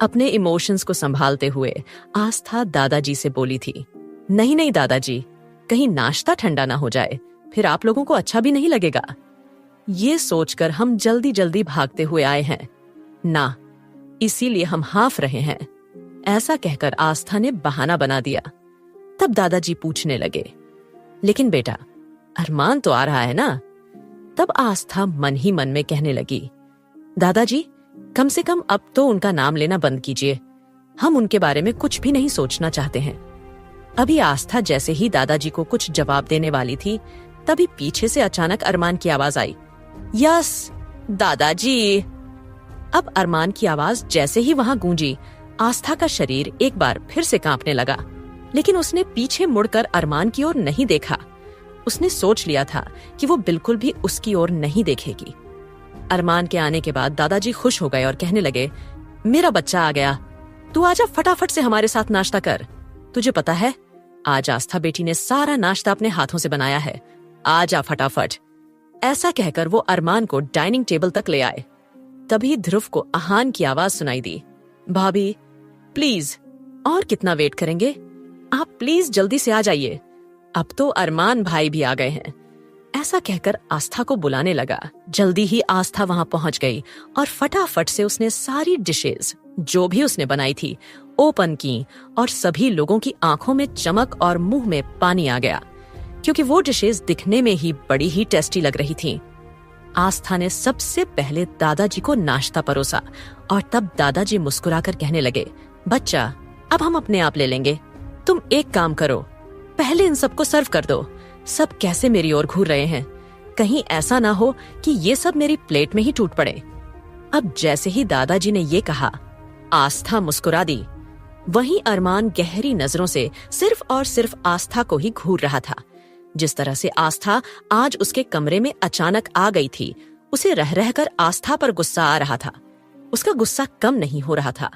अपने इमोशंस को संभालते हुए आस्था दादाजी से बोली थी, नहीं नहीं दादाजी, कहीं नाश्ता ठंडा ना हो जाए, फिर आप लोगों को अच्छा भी नहीं लगेगा। ये सोचकर हम जल्दी जल्दी भागते हुए आए हैं ना, इसीलिए हम हाफ रहे हैं। ऐसा कहकर आस्था ने बहाना बना दिया। तब दादाजी पूछने लगे, लेकिन बेटा अरमान तो आ रहा है ना? तब आस्था मन ही मन में कहने लगी, दादाजी कम से कम अब तो उनका नाम लेना बंद कीजिए, हम उनके बारे में कुछ भी नहीं सोचना चाहते हैं। अभी आस्था जैसे ही दादाजी को कुछ जवाब देने वाली थी, तभी पीछे से अचानक अरमान की आवाज आई, यस दादाजी। अब अरमान की आवाज जैसे ही वहां गूंजी, आस्था का शरीर एक बार फिर से कांपने लगा, लेकिन उसने पीछे मुड़कर अरमान की ओर नहीं देखा। उसने सोच लिया था कि वो बिल्कुल भी उसकी ओर नहीं देखेगी। अरमान के आने के बाद दादाजी खुश हो गए और कहने लगे, मेरा बच्चा आ गया, तू आजा फटाफट से हमारे साथ नाश्ता कर। तुझे पता है आज आस्था बेटी ने सारा नाश्ता अपने हाथों से बनाया है, आजा फटाफट। ऐसा कहकर वो अरमान को डाइनिंग टेबल तक ले आए। तभी ध्रुव को आहान की आवाज सुनाई दी, भाभी प्लीज और कितना वेट करेंगे, आप प्लीज जल्दी से आ जाइए, अब तो अरमान भाई भी आ गए हैं। ऐसा कहकर आस्था को बुलाने लगा। जल्दी ही आस्था वहां पहुंच गई और फटाफट से उसने सारी डिशेज जो भी उसने बनाई थी ओपन की और सभी लोगों की आंखों में चमक और मुंह में पानी आ गया, क्योंकि वो डिशेज दिखने में ही बड़ी ही टेस्टी लग रही थीं। आस्था ने सबसे पहले दादाजी को नाश्ता परोसा और तब दादाजी मुस्कुराकर कहने लगे, बच्चा अब हम अपने आप ले लेंगे, तुम एक काम करो, पहले इन सबको सर्व कर दो। सब कैसे मेरी ओर घूर रहे हैं, कहीं ऐसा ना हो कि ये सब मेरी प्लेट में ही टूट पड़े। अब जैसे ही दादाजी ने ये कहा, आस्था मुस्कुरा दी। वहीं अरमान गहरी नजरों से सिर्फ और सिर्फ आस्था को ही घूर रहा था। जिस तरह से आस्था आज उसके कमरे में अचानक आ गई थी, उसे रह रहकर आस्था पर गुस्सा आ रहा था। उसका गुस्सा कम नहीं हो रहा था,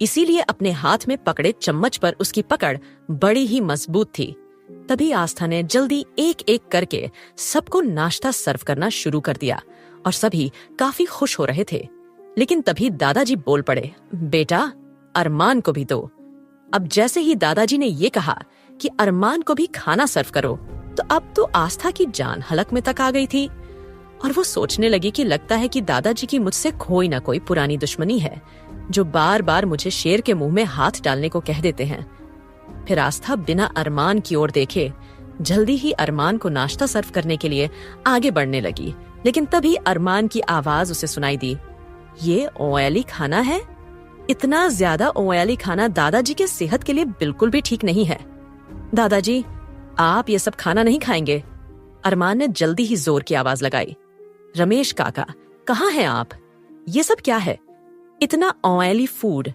इसीलिए अपने हाथ में पकड़े चम्मच पर उसकी पकड़ बड़ी ही मजबूत थी। तभी आस्था ने जल्दी एक एक करके सबको नाश्ता सर्व करना शुरू कर दिया और सभी काफी खुश हो रहे थे। लेकिन तभी दादाजी बोल पड़े, बेटा अरमान को भी दो। अब जैसे ही दादाजी ने ये कहा कि अरमान को भी खाना सर्व करो, तो अब तो आस्था की जान हलक में तक आ गई थी और वो सोचने लगी कि लगता है कि दादाजी की मुझसे कोई ना कोई पुरानी दुश्मनी है, जो बार बार मुझे शेर के मुंह में हाथ डालने को कह देते हैं। फिर आस्था बिना अरमान की ओर देखे जल्दी ही अरमान को नाश्ता सर्व करने के लिए आगे बढ़ने लगी। लेकिन तभी अरमान की आवाज उसे सुनाई दी, ये ऑयली खाना है, इतना ज्यादा ऑयली खाना दादाजी के सेहत के लिए बिल्कुल भी ठीक नहीं है। दादाजी आप ये सब खाना नहीं खाएंगे। अरमान ने जल्दी ही जोर की आवाज लगाई, रमेश काका कहाँ हैं आप? ये सब क्या है, इतना ऑयली फूड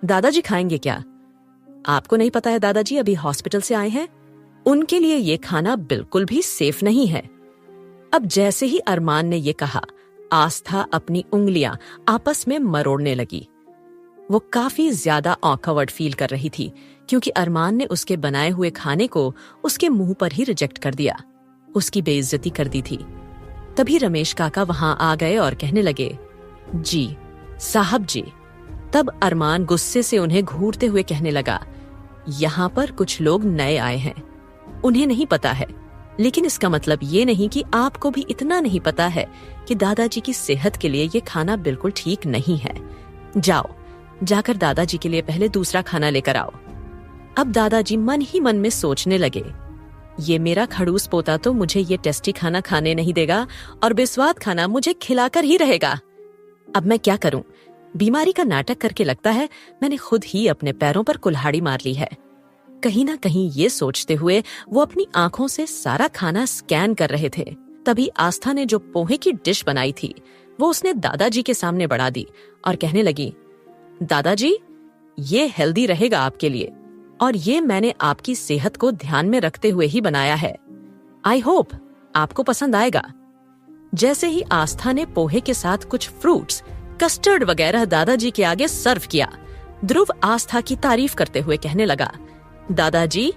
दादाजी खाएंगे क्या? आपको नहीं पता है दादाजी अभी हॉस्पिटल से आए हैं, उनके लिए ये खाना बिल्कुल भी सेफ नहीं है। अब जैसे ही अरमान ने ये कहा, आस्था अपनी उंगलियां आपस में मरोड़ने लगी। वो काफी ज्यादा ऑकवर्ड फील कर रही थी, क्योंकि अरमान ने उसके बनाए हुए खाने को उसके मुंह पर ही रिजेक्ट कर दिया, उसकी बेइज्जती कर दी थी। तभी रमेश काका वहां आ गए और कहने लगे, जी साहब जी। तब अरमान गुस्से से उन्हें घूरते हुए कहने लगा, यहाँ पर कुछ लोग नए आए हैं, उन्हें नहीं पता है, लेकिन इसका मतलब ये नहीं कि आपको भी इतना नहीं पता है कि दादाजी की सेहत के लिए ये खाना बिल्कुल ठीक नहीं है। जाओ जाकर दादाजी के लिए पहले दूसरा खाना लेकर आओ। अब दादाजी मन ही मन में सोचने लगे, ये मेरा खड़ूस पोता तो मुझे ये टेस्टी खाना खाने नहीं देगा और बेस्वाद खाना मुझे खिलाकर ही रहेगा। अब मैं क्या करूं? बीमारी का नाटक करके लगता है मैंने खुद ही अपने पैरों पर कुल्हाड़ी मार ली है। कहीं ना कहीं ये सोचते हुए वो अपनी आंखों से सारा खाना स्कैन कर रहे थे। तभी आस्था ने जो पोहे की डिश बनाई थी वो उसने दादाजी के सामने बढ़ा दी और कहने लगी, दादाजी ये हेल्दी रहेगा आपके लिए और ये मैंने आपकी सेहत को ध्यान में रखते हुए ही बनाया है। आई होप आपको पसंद आएगा। जैसे ही आस्था ने पोहे के साथ कुछ फ्रूट्स, कस्टर्ड वगैरह दादाजी के आगे सर्व किया, ध्रुव आस्था की तारीफ करते हुए कहने लगा, दादाजी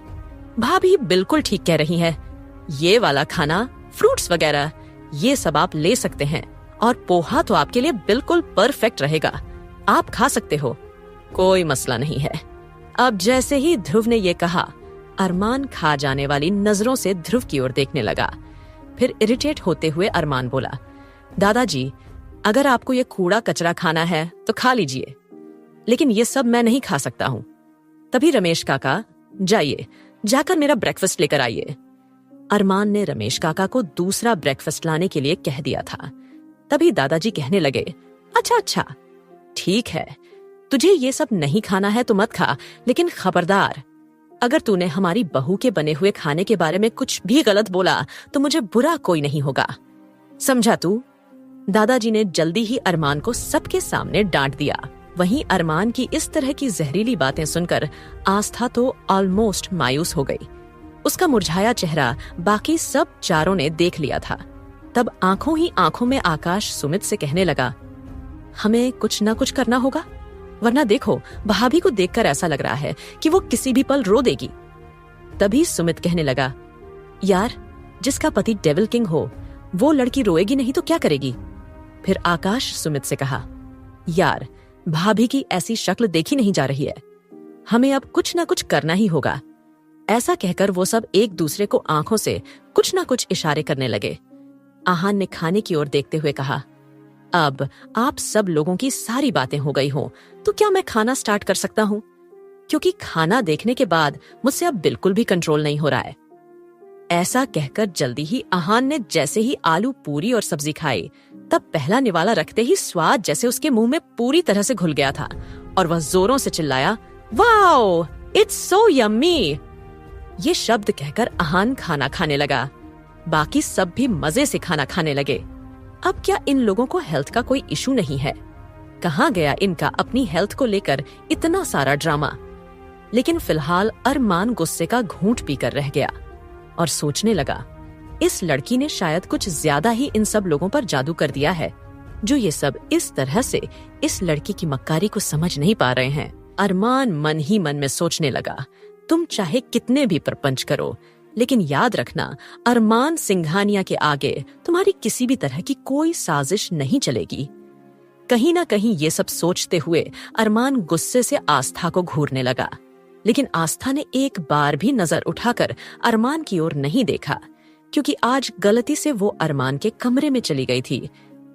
भाभी बिल्कुल ठीक कह रही है, ये वाला खाना, फ्रूट्स वगैरह ये सब आप ले सकते हैं और पोहा तो आपके लिए बिल्कुल परफेक्ट रहेगा, आप खा सकते हो। कोई मसला नहीं है। अब जैसे ही ध्रुव ने ये कहा, अरमान खा जाने वाली नजरों से ध्रुव की ओर देखने लगा। फिर इरिटेट होते हुए अरमान बोला, दादाजी, अगर आपको ये कूड़ा कचरा खाना है तो खा लीजिए, लेकिन ये सब मैं नहीं खा सकता हूं। तभी रमेश काका, जाइए, जाकर मेरा ब्रेकफास्ट लेकर आइए। अरमान ने रमेश काका को दूसरा ब्रेकफास्ट लाने के लिए कह दिया था। तभी दादाजी कहने लगे, अच्छा, ठीक है, तुझे ये सब नहीं खाना है तो मत खा, लेकिन खबरदार, अगर तूने हमारी बहू के बने हुए खाने के बारे में कुछ भी गलत बोला तो मुझे बुरा कोई नहीं होगा, समझा तू? दादाजी ने जल्दी ही अरमान को सबके सामने डांट दिया। वहीं अरमान की इस तरह की जहरीली बातें सुनकर आस्था तो ऑलमोस्ट मायूस हो गई। उसका मुरझाया चेहरा बाकी सब चारों ने देख लिया था। तब आंखों ही आंखों में आकाश सुमित से कहने लगा, हमें कुछ ना कुछ करना होगा, वरना देखो, भाभी को देखकर ऐसा लग रहा है कि वो किसी भी पल रो देगी। तभी सुमित कहने लगा, यार, जिसका पति डेविल किंग हो वो लड़की रोएगी नहीं तो क्या करेगी? फिर आकाश सुमित से कहा, यार, भाभी की ऐसी शक्ल देखी नहीं जा रही है, हमें अब कुछ ना कुछ करना ही होगा। ऐसा कहकर वो सब एक दूसरे को आंखों से कुछ ना कुछ इशारे करने लगे। आहान ने खाने की ओर देखते हुए कहा, अब आप सब लोगों की सारी बातें हो गई हो तो क्या मैं खाना स्टार्ट कर सकता हूं? क्योंकि खाना देखने के बाद मुझसे अब बिल्कुल भी कंट्रोल नहीं हो रहा है। ऐसा कहकर जल्दी ही आहान ने जैसे ही आलू पूरी और सब्जी खाई, तब पहला निवाला रखते ही स्वाद जैसे उसके मुंह में पूरी तरह से घुल गया था और वह जोरों से चिल्लाया, वाओ, इट्स सो यम्मी। ये शब्द कहकर आहान खाना खाने लगा। बाकी सब भी मजे से खाना खाने लगे। अब क्या इन लोगों को हेल्थ का कोई इशू नहीं है? कहाँ गया इनका अपनी हेल्थ को लेकर इतना सारा ड्रामा? लेकिन फिलहाल अरमान गुस्से का घूंट पीकर रह गया और सोचने लगा, इस लड़की ने शायद कुछ ज्यादा ही इन सब लोगों पर जादू कर दिया है, जो ये सब इस तरह से इस लड़की की मक्कारी को समझ नहीं पा रहे हैं। अरमान मन ही मन में सोचने लगा, तुम चाहे कितने भी प्रपंच करो, लेकिन याद रखना, अरमान सिंघानिया के आगे तुम्हारी किसी भी तरह की कोई साजिश नहीं चलेगी। कहीं ना कहीं ये सब सोचते हुए अरमान गुस्से से आस्था को घूरने लगा, लेकिन आस्था ने एक बार भी नजर उठाकर अरमान की ओर नहीं देखा, क्योंकि आज गलती से वो अरमान के कमरे में चली गई थी।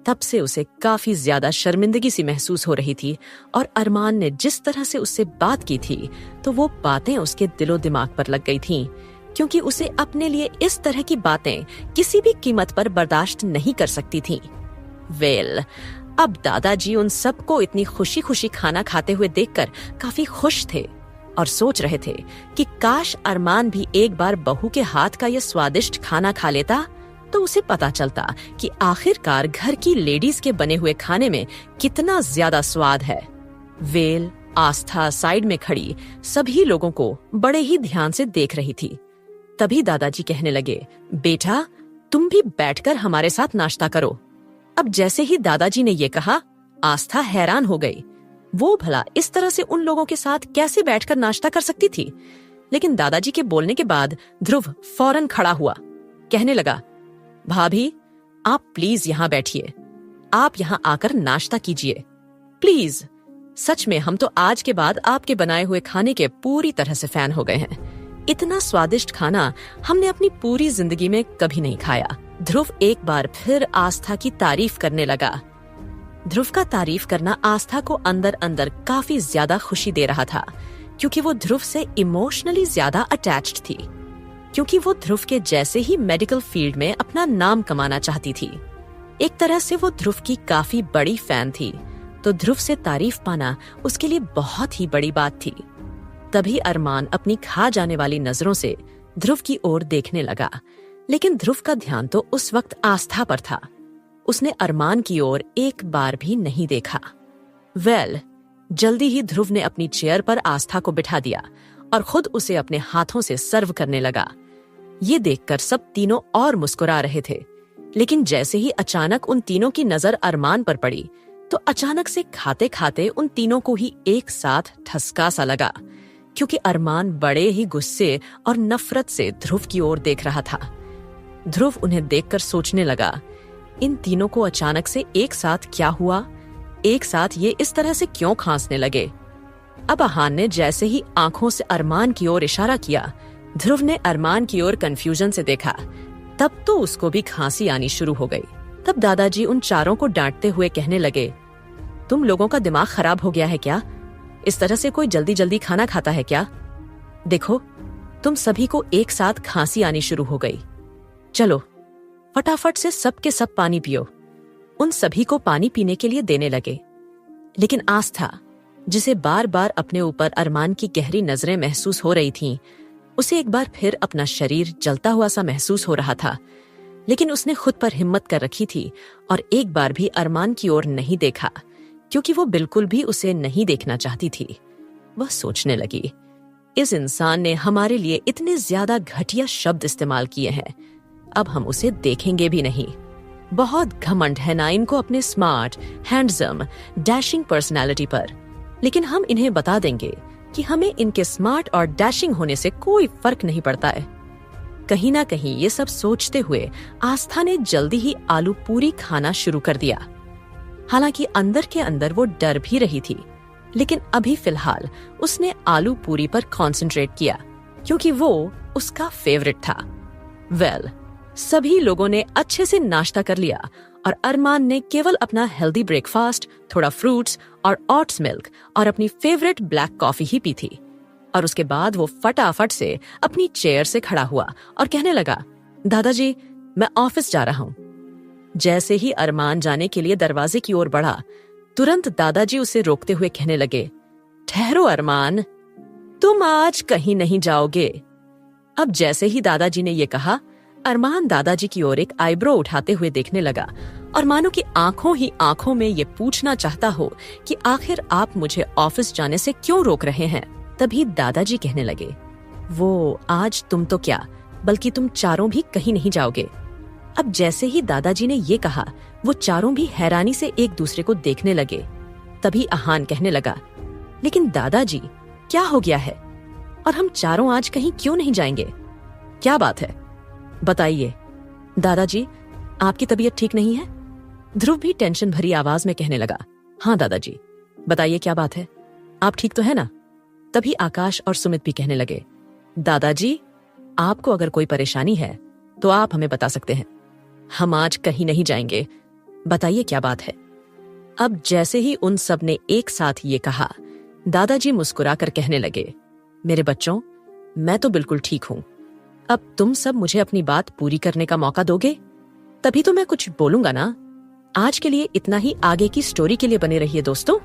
तब से उसे काफी ज्यादा शर्मिंदगी सी महसूस हो रही थी और अरमान ने जिस तरह से उससे बात की थी तो वो बातें उसके दिलो दिमाग पर लग गई थीं, क्योंकि उसे अपने लिए इस तरह की बातें किसी भी कीमत पर बर्दाश्त नहीं कर सकती थीं। वेल, अब दादाजी उन सबको इतनी खुशी खुशी खाना खाते हुए देखकर काफी खुश थे और सोच रहे थे कि काश अरमान भी एक बार बहू के हाथ का यह स्वादिष्ट खाना खा लेता तो उसे पता चलता कि आखिरकार घर की लेडीज के बने हुए खाने में कितना ज्यादा स्वाद है। वेल, आस्था साइड में खड़ी सभी लोगों को बड़े ही ध्यान से देख रही थी। तभी दादाजी कहने लगे, बेटा, तुम भी बैठकर हमारे साथ नाश्ता करो। अब जैसे ही दादाजी ने ये कहा, आस्था हैरान हो गई। वो भला इस तरह से उन लोगों के साथ कैसे बैठकर नाश्ता कर सकती थी? लेकिन दादाजी के बोलने के बाद ध्रुव फौरन खड़ा हुआ, कहने लगा, भाभी, आप प्लीज यहाँ बैठिए, आप यहाँ आकर नाश्ता कीजिए, प्लीज। सच में हम तो आज के बाद आपके बनाए हुए खाने के पूरी तरह से फैन हो गए हैं। इतना स्वादिष्ट खाना हमने अपनी पूरी जिंदगी में कभी नहीं खाया। ध्रुव एक बार फिर आस्था की तारीफ करने लगा। ध्रुव का तारीफ करना आस्था को अंदर अंदर काफी ज्यादा खुशी दे रहा था, क्योंकि वो ध्रुव से इमोशनली ज्यादा अटैच्ड थी, क्योंकि वो ध्रुव के जैसे ही मेडिकल फील्ड में अपना नाम कमाना चाहती थी। एक तरह से वो ध्रुव की काफी बड़ी फैन थी, तो ध्रुव से तारीफ पाना उसके लिए बहुत ही बड़ी बात थी। तभी अरमान अपनी खा जाने वाली नजरों से ध्रुव की ओर देखने लगा, लेकिन ध्रुव का ध्यान तो उस वक्त आस्था पर था। उसने अरमान की ओर एक बार भी नहीं देखा। वेल, जल्दी ही ध्रुव ने अपनी चेयर पर आस्था को बिठा दिया और खुद उसे अपने हाथों से सर्व करने लगा। ये देखकर सब तीनों और मुस्कुरा रहे थे, लेकिन जैसे ही अचानक उन तीनों की नजर अरमान पर पड़ी तो अचानक से खाते खाते उन तीनों को ही एक साथ ठसका सा लगा, क्योंकि अरमान बड़े ही गुस्से और नफरत से ध्रुव की ओर देख रहा था। ध्रुव उन्हें देखकर सोचने लगा, इन तीनों को अचानक से एक साथ क्या हुआ? एक साथ ये इस तरह से क्यों खांसने लगे? अब अहान ने जैसे ही आंखों से अरमान की ओर इशारा किया, ध्रुव ने अरमान की ओर कंफ्यूजन से देखा। तब तो उसको भी खांसी आनी शुरू हो गई। तब दादाजी उन चारों को डांटते हुए कहने लगे, तुम लोगों का दिमाग खराब हो गया है क्या? इस तरह से कोई जल्दी जल्दी खाना खाता है क्या? देखो, तुम सभी को एक साथ खांसी आनी शुरू हो गई। चलो फटाफट से सबके सब पानी पियो। उन सभी को पानी पीने के लिए देने लगे। लेकिन आस्था, जिसे बार बार अपने ऊपर अरमान की गहरी नजरें महसूस हो रही थीं, उसे एक बार फिर अपना शरीर जलता हुआ सा महसूस हो रहा था। लेकिन उसने खुद पर हिम्मत कर रखी थी और एक बार भी अरमान की ओर नहीं देखा, क्योंकि वो बिल्कुल भी उसे नहीं देखना चाहती थी। वह सोचने लगी, इस इंसान ने हमारे लिए इतने ज्यादा घटिया शब्द इस्तेमाल किए हैं, अब हम उसे देखेंगे भी नहीं। बहुत घमंड है ना इनको अपने स्मार्ट, हैंडसम, डैशिंग पर्सनालिटी पर। लेकिन हम इन्हें बता देंगे कि हमें इनके स्मार्ट और डैशिंग होने से कोई फर्क नहीं पड़ता है। कहीं ना कहीं ये सब सोचते हुए आस्था ने जल्दी ही आलू पूरी खाना शुरू कर दिया। हालांकि अंदर के अंदर वो डर भी रही थी, लेकिन अभी फिलहाल उसने आलू पूरी पर कंसंट्रेट किया, क्योंकि वो उसका फेवरेट था। सभी लोगों ने अच्छे से नाश्ता कर लिया और अरमान ने केवल अपना हेल्दी ब्रेकफास्ट, थोड़ा फ्रूट्स और ओट्स मिल्क और अपनी फेवरेट ब्लैक कॉफी ही पी थी। और उसके बाद वो फटाफट से अपनी चेयर से खड़ा हुआ और कहने लगा, दादाजी, मैं ऑफिस जा रहा हूँ। जैसे ही अरमान जाने के लिए दरवाजे की ओर बढ़ा, तुरंत दादाजी उसे रोकते हुए कहने लगे, ठहरो अरमान, तुम आज कहीं नहीं जाओगे। अब जैसे ही दादाजी ने ये कहा, अरमान दादाजी की ओर एक आईब्रो उठाते हुए देखने लगा और मानो कि आंखों ही आंखों में ये पूछना चाहता हो कि आखिर आप मुझे ऑफिस जाने से क्यों रोक रहे हैं। तभी दादाजी कहने लगे, वो आज तुम तो क्या, बल्कि तुम चारों भी कहीं नहीं जाओगे। अब जैसे ही दादाजी ने ये कहा, वो चारों भी हैरानी से एक दूसरे को देखने लगे। तभी अहान कहने लगा, लेकिन दादाजी, क्या हो गया है और हम चारों आज कहीं क्यों नहीं जाएंगे? क्या बात है, बताइए। दादाजी, आपकी तबीयत ठीक नहीं है? ध्रुव भी टेंशन भरी आवाज में कहने लगा, हाँ दादाजी, बताइए क्या बात है, आप ठीक तो है ना? तभी आकाश और सुमित भी कहने लगे, दादाजी, आपको अगर कोई परेशानी है तो आप हमें बता सकते हैं, हम आज कहीं नहीं जाएंगे, बताइए क्या बात है। अब जैसे ही उन सब ने एक साथ ये कहा, दादाजी मुस्कुराकर कहने लगे, मेरे बच्चों, मैं तो बिल्कुल ठीक हूं। अब तुम सब मुझे अपनी बात पूरी करने का मौका दोगे, तभी तो मैं कुछ बोलूंगा ना। आज के लिए इतना ही, आगे की स्टोरी के लिए बने रहिए दोस्तों।